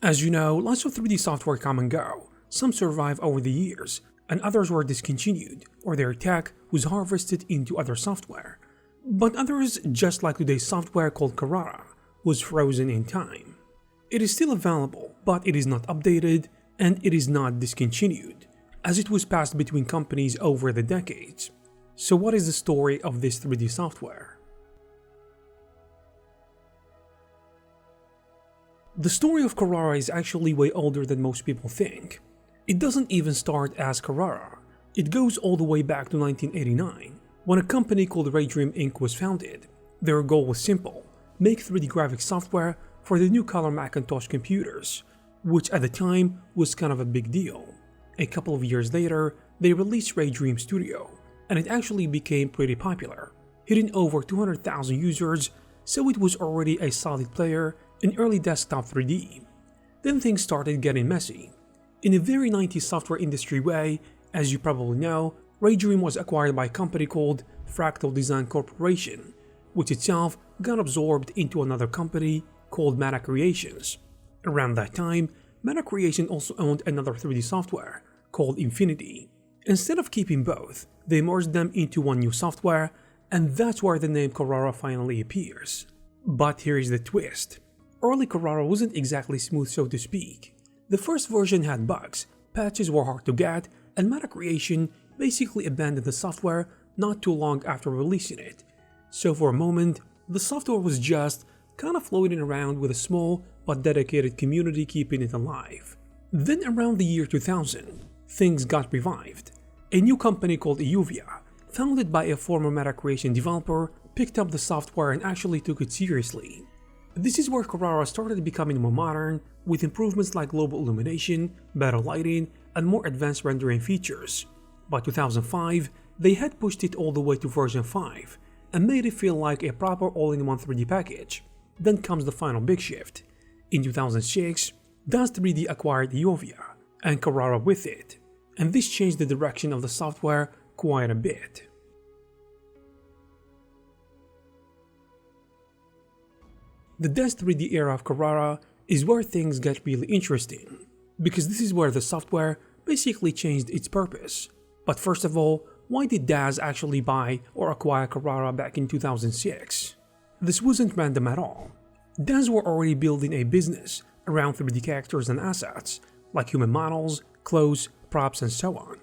As you know, lots of 3D software come and go. Some survive over the years, and others were discontinued, or their tech was harvested into other software. But others, just like today's software called Carrara, was frozen in time. It is still available, but it is not updated, and it is not discontinued, as it was passed between companies over the decades. So what is the story of this 3D software? The story of Carrara is actually way older than most people think. It doesn't even start as Carrara. It goes all the way back to 1989, when a company called Daydream Inc. was founded. Their goal was simple: make 3D graphics software for the new color Macintosh computers, which at the time was kind of a big deal. A couple of years later, they released Daydream Studio, and it actually became pretty popular, hitting over 200,000 users, so it was already a solid player in early desktop 3D. Then things started getting messy. In a very 90s software industry way, as you probably know, Daydream was acquired by a company called Fractal Design Corporation, which itself got absorbed into another company called Meta Creations. Around that time, Meta Creation also owned another 3D software called Infinity. Instead of keeping both, they merged them into one new software, and that's where the name Carrara finally appears. But here is the twist. Early Carrara wasn't exactly smooth, so to speak. The first version had bugs, patches were hard to get, and Meta Creation basically abandoned the software not too long after releasing it. So for a moment, the software was just kind of floating around with a small but dedicated community keeping it alive. Then around the year 2000, things got revived. A new company called Euvia, founded by a former Meta Creation developer, picked up the software and actually took it seriously. This is where Carrara started becoming more modern, with improvements like global illumination, better lighting, and more advanced rendering features. By 2005, they had pushed it all the way to version 5, and made it feel like a proper all-in-one 3D package. Then comes the final big shift. In 2006, DONS 3D acquired Euvia, and Carrara with it, and this changed the direction of the software quite a bit. The DONS 3D era of Carrara is where things get really interesting, because this is where the software basically changed its purpose. But first of all, why did DONS actually buy or acquire Carrara back in 2006? This wasn't random at all. DONS were already building a business around 3D characters and assets, like human models, clothes, props, and so on.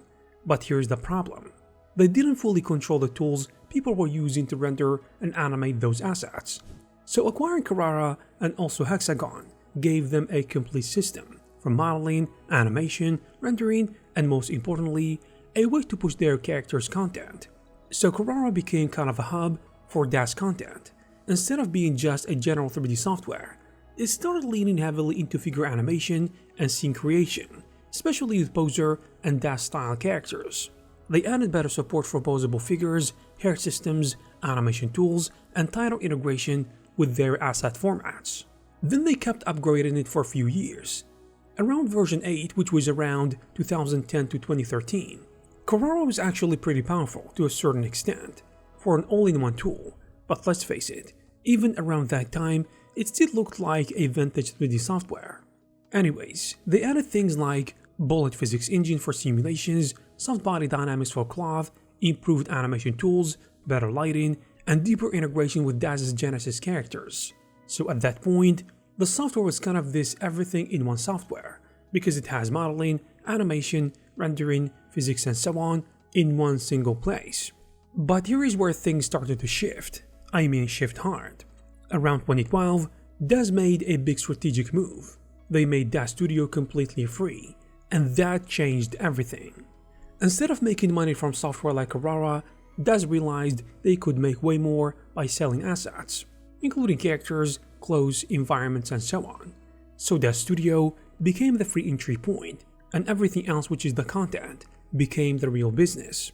But here's the problem. They didn't fully control the tools people were using to render and animate those assets. So acquiring Carrara and also Hexagon gave them a complete system for modeling, animation, rendering, and most importantly, a way to push their characters' content. So Carrara became kind of a hub for DONS content. Instead of being just a general 3D software, it started leaning heavily into figure animation and scene creation, especially with poser and DONS style characters. They added better support for posable figures, hair systems, animation tools, and tighter integration with their asset formats. Then they kept upgrading it for a few years. Around version 8, which was around 2010 to 2013, Carrara was actually pretty powerful to a certain extent for an all-in-one tool, but let's face it, even around that time, it still looked like a vintage 3D software. Anyways, they added things like bullet physics engine for simulations, soft body dynamics for cloth, improved animation tools, better lighting, and deeper integration with DONS's Genesis characters. So at that point, the software was kind of this everything in one software, because it has modeling, animation, rendering, physics, and so on in one single place. But here is where things started to shift. I mean shift hard. Around 2012, DONS made a big strategic move. They made DONS Studio completely free, and that changed everything. Instead of making money from software like Carrara, DONS realized they could make way more by selling assets, including characters, clothes, environments, and so on. So DONS Studio became the free entry point, and everything else, which is the content, became the real business.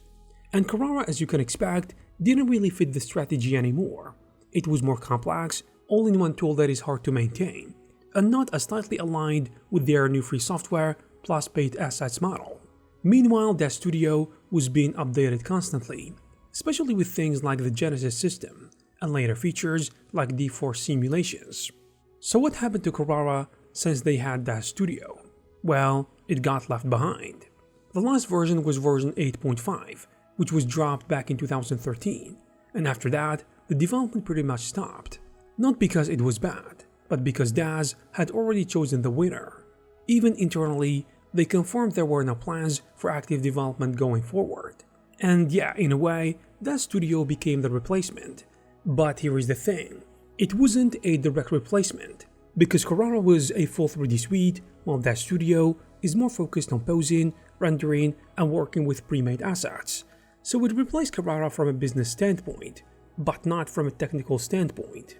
And Carrara, as you can expect, didn't really fit the strategy anymore. It was more complex, all-in-one tool that is hard to maintain, and not as tightly aligned with their new free software plus paid assets model. Meanwhile, DONS Studio was being updated constantly, especially with things like the Genesis system and later features like D4 simulations. So what happened to Carrara since they had DAZ Studio. Well, it got left behind. The last version was version 8.5, which was dropped back in 2013, and after that, the development pretty much stopped. Not because it was bad, but because DAZ had already chosen the winner. Even internally, they confirmed there were no plans for active development going forward. And yeah, in a way, DAZ Studio became the replacement. But here is the thing, it wasn't a direct replacement, because Carrara was a full 3D suite, while DAZ Studio is more focused on posing, rendering, and working with pre-made assets. So it replaced Carrara from a business standpoint, but not from a technical standpoint.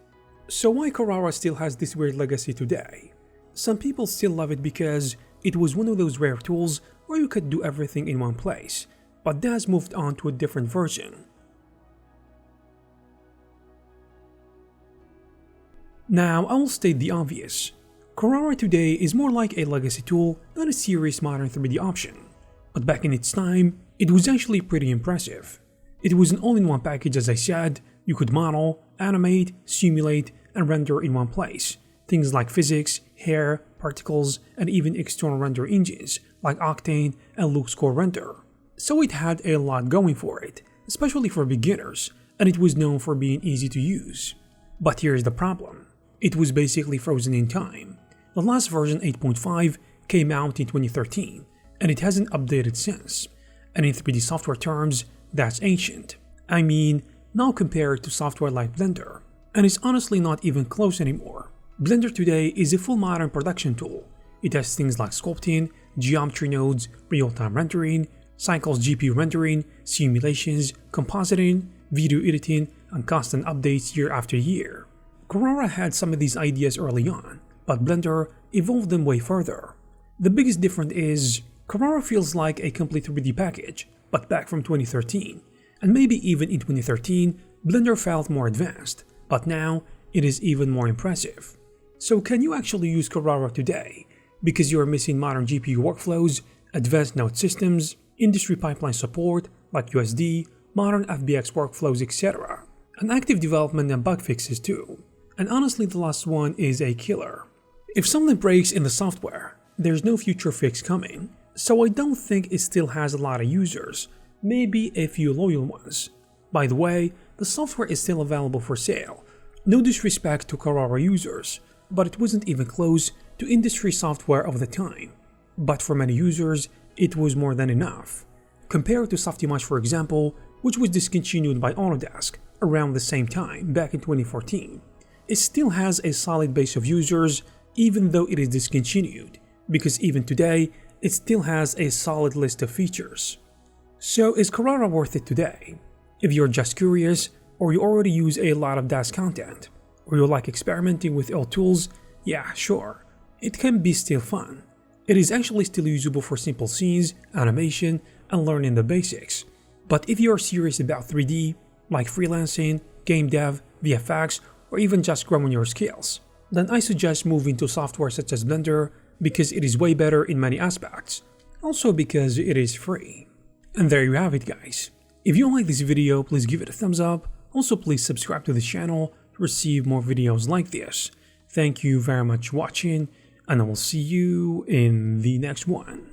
So why Carrara still has this weird legacy today? Some people still love it because it was one of those rare tools where you could do everything in one place, but DAZ moved on to a different version. Now, I will state the obvious. Carrara today is more like a legacy tool than a serious modern 3D option. But back in its time, it was actually pretty impressive. It was an all-in-one package, as I said. You could model, animate, simulate, and render in one place. Things like physics, hair, particles, and even external render engines like Octane and LuxCore Render. So it had a lot going for it, especially for beginners, and it was known for being easy to use. But here's the problem. It was basically frozen in time. The last version 8.5 came out in 2013, and it hasn't updated since. And in 3D software terms, that's ancient. I mean, now compared to software like Blender. And it's honestly not even close anymore. Blender today is a full modern production tool. It has things like sculpting, geometry nodes, real-time rendering, cycles GPU rendering, simulations, compositing, video editing, and constant updates year after year. Carrara had some of these ideas early on, but Blender evolved them way further. The biggest difference is, Carrara feels like a complete 3D package, but back from 2013, and maybe even in 2013, Blender felt more advanced, but now it is even more impressive. So can you actually use Carrara today? Because you are missing modern GPU workflows, advanced node systems, industry pipeline support like USD, modern FBX workflows, etc. And active development and bug fixes too. And honestly, the last one is a killer. If something breaks in the software, there's no future fix coming, so I don't think it still has a lot of users, maybe a few loyal ones. By the way, the software is still available for sale. No disrespect to Carrara users, but it wasn't even close to industry software of the time. But for many users, it was more than enough. Compared to Softimage, for example, which was discontinued by Autodesk around the same time, back in 2014. It still has a solid base of users, even though it is discontinued, because even today, it still has a solid list of features. So is Carrara worth it today? If you're just curious, or you already use a lot of DAZ content, or you like experimenting with old tools, yeah, sure, it can be still fun. It is actually still usable for simple scenes, animation, and learning the basics. But if you are serious about 3D, like freelancing, game dev, VFX, or even just growing your skills, then I suggest moving to software such as Blender because it is way better in many aspects, also because it is free. And there you have it, guys. If you like this video, please give it a thumbs up. Also, please subscribe to the channel to receive more videos like this. Thank you very much for watching, and I will see you in the next one.